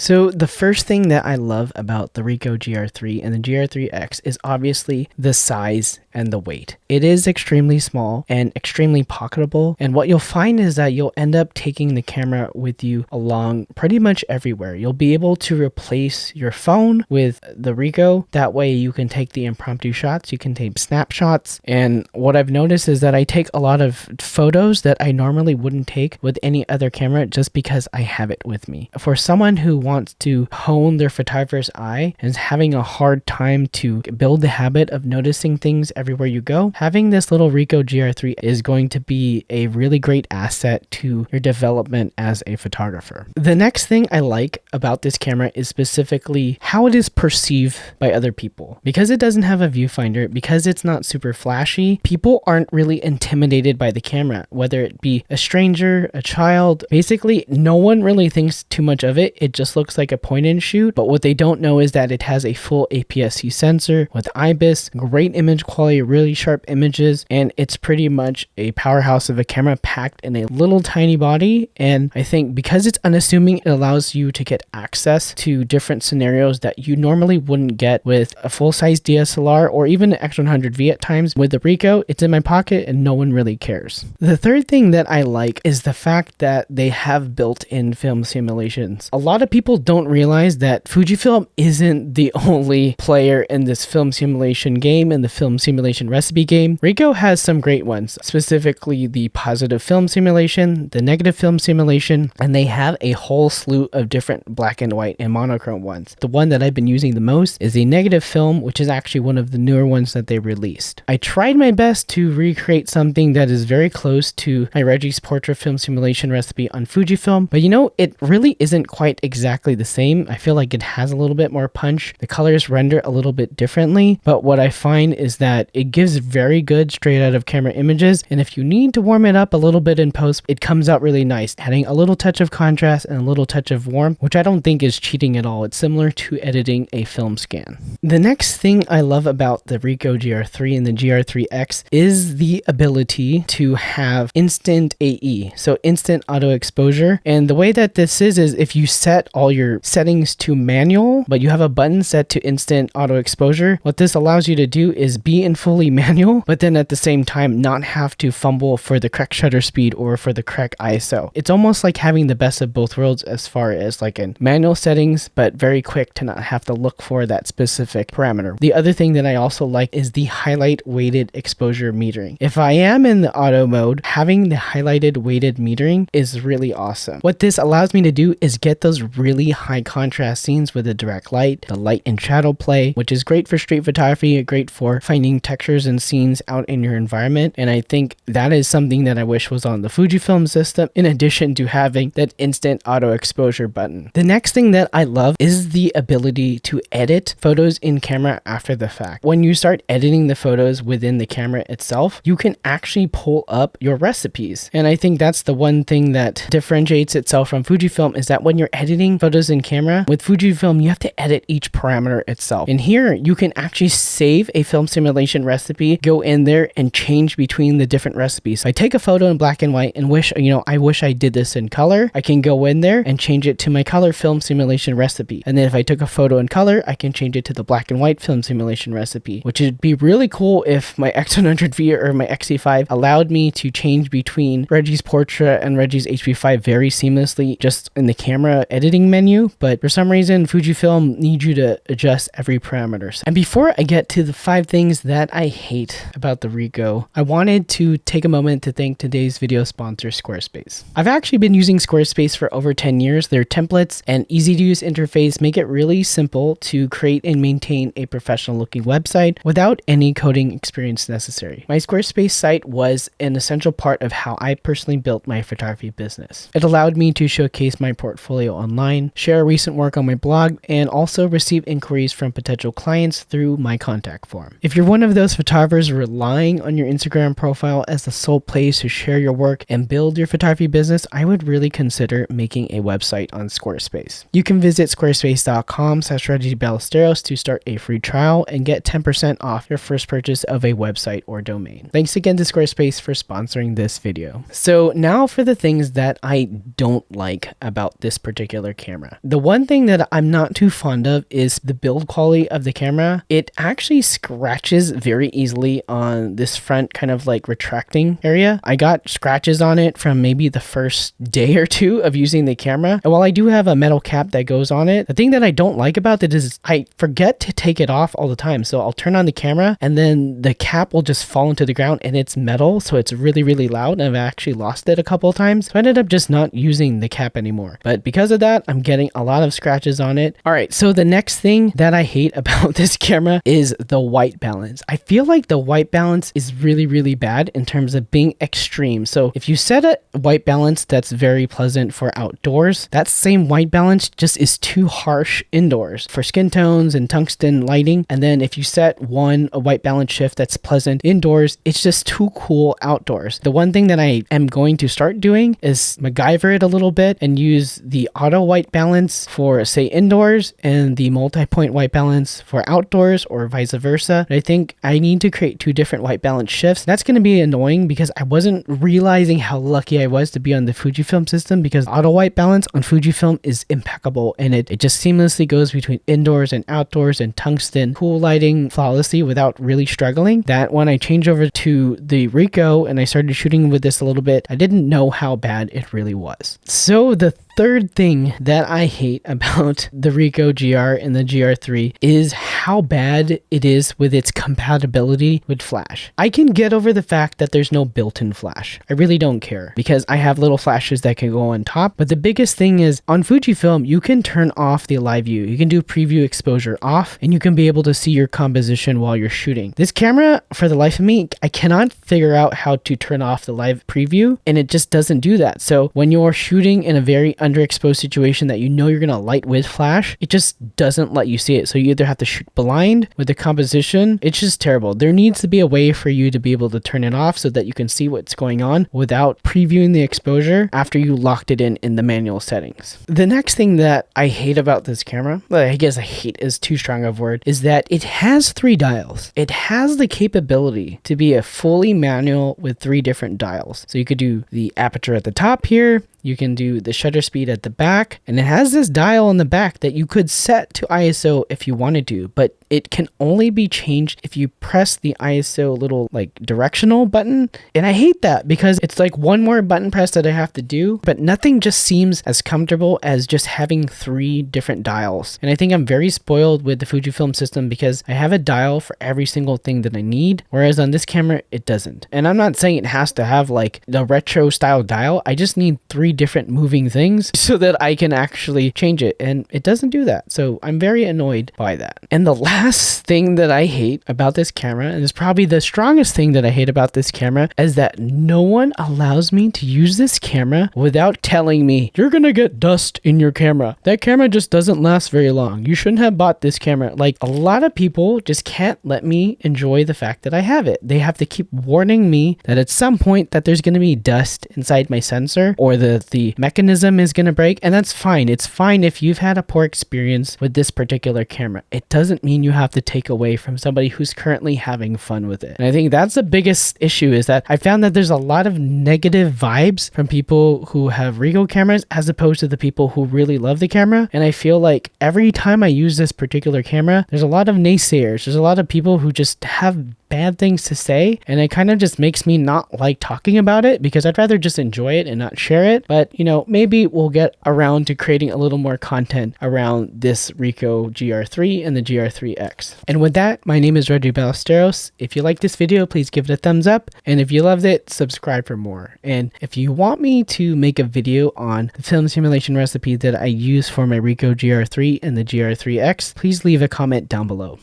So the first thing that I love about the Ricoh GR3 and the GR3X is obviously the size and the weight. It is extremely small and extremely pocketable, and what you'll find is that you'll end up taking the camera with you along pretty much everywhere. You'll be able to replace your phone with the Ricoh. That way you can take the impromptu shots, you can take snapshots, and what I've noticed is that I take a lot of photos that I normally wouldn't take with any other camera just because I have it with me. For someone who wants to hone their photographer's eye and is having a hard time to build the habit of noticing things everywhere you go, having this little Ricoh GR3 is going to be a really great asset to your development as a photographer. The next thing I like about this camera is specifically how it is perceived by other people. Because it doesn't have a viewfinder, because it's not super flashy, people aren't really intimidated by the camera, whether it be a stranger, a child. Basically, no one really thinks too much of it. It just looks like a point and shoot, but what they don't know is that it has a full APS-C sensor with Ibis, great image quality, really sharp images, and it's pretty much a powerhouse of a camera packed in a little tiny body. And I think because it's unassuming, it allows you to get access to different scenarios that you normally wouldn't get with a full-size DSLR or even an X100V at times. With the Ricoh, it's in my pocket and no one really cares. The third thing that I like is the fact that they have built-in film simulations. A lot of people don't realize that Fujifilm isn't the only player in this film simulation game and the film simulation recipe game. Ricoh has some great ones, specifically the positive film simulation, the negative film simulation, and they have a whole slew of different black and white and monochrome ones. The one that I've been using the most is the negative film, which is actually one of the newer ones that they released. I tried my best to recreate something that is very close to my Reggie's portrait film simulation recipe on Fujifilm, but you know, it really isn't quite exactly the same. I feel like it has a little bit more punch. The colors render a little bit differently, but what I find is that it gives very good straight out of camera images, and if you need to warm it up a little bit in post, it comes out really nice, adding a little touch of contrast and a little touch of warmth, which I don't think is cheating at all. It's similar to editing a film scan. The next thing I love about the Ricoh GR3 and the GR3X is the ability to have instant AE, so instant auto exposure. And the way that this is if you set all your settings to manual, but you have a button set to instant auto exposure, what this allows you to do is be in fully manual, but then at the same time not have to fumble for the correct shutter speed or for the correct ISO. It's almost like having the best of both worlds as far as like in manual settings, but very quick to not have to look for that specific parameter. The other thing that I also like is the highlight weighted exposure metering. If I am in the auto mode, having the highlighted weighted metering is really awesome. What this allows me to do is get those really high contrast scenes with the direct light, the light and shadow play, which is great for street photography, great for finding textures and scenes out in your environment. And I think that is something that I wish was on the Fujifilm system, in addition to having that instant auto exposure button. The next thing that I love is the ability to edit photos in camera after the fact. When you start editing the photos within the camera itself, you can actually pull up your recipes. And I think that's the one thing that differentiates itself from Fujifilm, is that when you're editing photos in camera, with Fujifilm, you have to edit each parameter itself. And here, you can actually save a film simulation recipe, go in there and change between the different recipes. So I take a photo in black and white and I wish I did this in color. I can go in there and change it to my color film simulation recipe. And then if I took a photo in color, I can change it to the black and white film simulation recipe, which would be really cool if my X100V or my XE5 allowed me to change between Reggie's portrait and Reggie's HP5 very seamlessly just in the camera editing menu. But for some reason, Fujifilm needs you to adjust every parameter. And before I get to the 5 things that I hate about the Ricoh, I wanted to take a moment to thank today's video sponsor, Squarespace. I've actually been using Squarespace for over 10 years. Their templates and easy to use interface make it really simple to create and maintain a professional looking website without any coding experience necessary. My Squarespace site was an essential part of how I personally built my photography business. It allowed me to showcase my portfolio online, share recent work on my blog, and also receive inquiries from potential clients through my contact form. If you're one of those photographers relying on your Instagram profile as the sole place to share your work and build your photography business, I would really consider making a website on Squarespace. You can visit squarespace.com/ReggieBallesteros to start a free trial and get 10% off your first purchase of a website or domain. Thanks again to Squarespace for sponsoring this video. So now for the things that I don't like about this particular camera. camera. The one thing that I'm not too fond of is the build quality of the camera. It actually scratches very easily on this front kind of like retracting area. I got scratches on it from maybe the first day or two of using the camera. And while I do have a metal cap that goes on it, the thing that I don't like about it is I forget to take it off all the time. So I'll turn on the camera and then the cap will just fall into the ground, and it's metal, so it's really, really loud, and I've actually lost it a couple of times. So I ended up just not using the cap anymore. But because of that, I'm getting a lot of scratches on it. All right, so the next thing that I hate about this camera is the white balance. I feel like the white balance is really, really bad in terms of being extreme. So if you set a white balance that's very pleasant for outdoors, that same white balance just is too harsh indoors for skin tones and tungsten lighting. And then if you set a white balance shift that's pleasant indoors, it's just too cool outdoors. The one thing that I am going to start doing is MacGyver it a little bit and use the auto white balance for, say, indoors and the multi-point white balance for outdoors, or vice versa. And I think I need to create two different white balance shifts. That's going to be annoying because I wasn't realizing how lucky I was to be on the Fujifilm system, because auto white balance on Fujifilm is impeccable, and it just seamlessly goes between indoors and outdoors and tungsten cool lighting flawlessly without really struggling. That when I changed over to the Ricoh and I started shooting with this a little bit, I didn't know how bad it really was. So the third thing that I hate about the Ricoh GR and the GR3 is how bad it is with its compatibility with flash. I can get over the fact that there's no built-in flash. I really don't care because I have little flashes that can go on top. But the biggest thing is on Fujifilm, you can turn off the live view. You can do preview exposure off, and you can be able to see your composition while you're shooting. This camera, for the life of me, I cannot figure out how to turn off the live preview, and it just doesn't do that. So when you're shooting in a very underexposed situation that you know you're gonna light with flash, it just doesn't let you see it. So you either have to shoot blind with the composition. It's just terrible. There needs to be a way for you to be able to turn it off so that you can see what's going on without previewing the exposure after you locked it in the manual settings. The next thing that I hate about this camera, well, I guess I hate is too strong of a word, is that it has 3 dials. It has the capability to be a fully manual with 3 different dials. So you could do the aperture at the top here, you can do the shutter speed at the back, and it has this dial on the back that you could set to ISO if you wanted to, but it can only be changed if you press the ISO little like directional button. And I hate that because it's like one more button press that I have to do, but nothing just seems as comfortable as just having 3 different dials. And I think I'm very spoiled with the Fujifilm system because I have a dial for every single thing that I need, whereas on this camera, it doesn't. And I'm not saying it has to have like the retro style dial. I just need 3 different moving things so that I can actually change it, and it doesn't do that. So I'm very annoyed by that. And the last thing that I hate about this camera, and is probably the strongest thing that I hate about this camera, is that no one allows me to use this camera without telling me, you're gonna get dust in your camera. That camera just doesn't last very long. You shouldn't have bought this camera. Like, a lot of people just can't let me enjoy the fact that I have it. They have to keep warning me that at some point that there's gonna be dust inside my sensor, or the mechanism is going to break, and that's fine. It's fine if you've had a poor experience with this particular camera. It doesn't mean you have to take away from somebody who's currently having fun with it. And I think that's the biggest issue, is that I found that there's a lot of negative vibes from people who have Ricoh cameras as opposed to the people who really love the camera. And I feel like every time I use this particular camera, there's a lot of naysayers. There's a lot of people who just have bad things to say, and it kind of just makes me not like talking about it because I'd rather just enjoy it and not share it. But you know, maybe we'll get around to creating a little more content around this Ricoh GR3 and the GR3X. And with that, my name is Reggie Ballesteros. If you like this video, please give it a thumbs up, and if you loved it, subscribe for more. And if you want me to make a video on the film simulation recipe that I use for my Ricoh GR3 and the GR3X, please leave a comment down below.